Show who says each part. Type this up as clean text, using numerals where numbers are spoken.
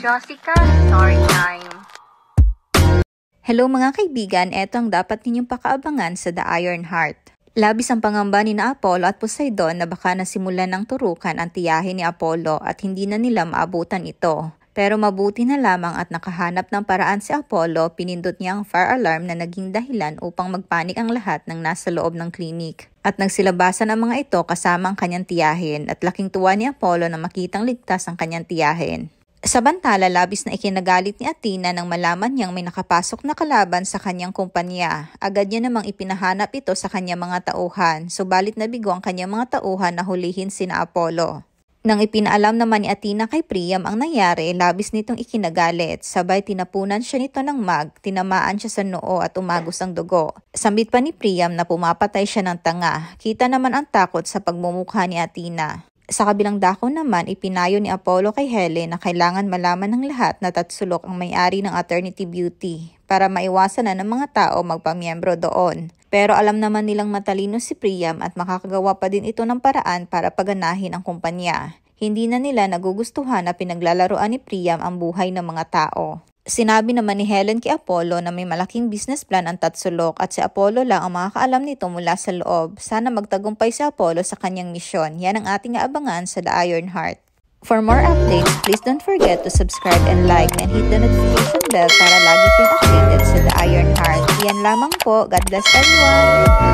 Speaker 1: Josica Storytime.
Speaker 2: Hello mga kaibigan, eto ang dapat ninyong pakaabangan sa The Iron Heart. Labis ang pangamba ni na Apollo at Poseidon na baka nasimulan ng turukan ang tiyahin ni Apollo at hindi na nila maabutan ito. Pero mabuti na lamang at nakahanap ng paraan si Apollo, pinindot niya ang fire alarm na naging dahilan upang magpanik ang lahat ng nasa loob ng klinik. At nagsilabasan ang mga ito kasama ang kanyang tiyahin at laking tuwa ni Apollo na makitang ligtas ang kanyang tiyahin. Sa bantala, labis na ikinagalit ni Athena nang malaman niyang may nakapasok na kalaban sa kanyang kumpanya. Agad niya namang ipinahanap ito sa kanyang mga tauhan, subalit nabigo ang kanyang mga tauhan na hulihin sina Apollo. Nang ipinaalam naman ni Athena kay Priam ang nangyari, labis nitong ikinagalit. Sabay tinapunan siya nito ng tinamaan siya sa noo at umagos ang dugo. Sambit pa ni Priam na pumapatay siya ng tanga. Kita naman ang takot sa pagmumukha ni Athena. Sa kabilang dako naman, ipinayo ni Apollo kay Helen na kailangan malaman ng lahat na Tatsulok ang may-ari ng Eternity Beauty para maiwasan na ng mga tao magpamiyembro doon. Pero alam naman nilang matalino si Priam at makakagawa pa din ito ng paraan para paganahin ang kumpanya. Hindi na nila nagugustuhan na pinaglalaroan ni Priam ang buhay ng mga tao. Sinabi naman ni Helen kay Apollo na may malaking business plan ang Tatsulok at si Apollo lang ang makakaalam nito mula sa loob. Sana magtagumpay si Apollo sa kanyang misyon. Yan ang ating aabangan sa The Iron Heart. For more updates, please don't forget to subscribe and like and hit the notification bell para lagi kayong updated sa The Iron Heart. Yan lamang po. God bless everyone!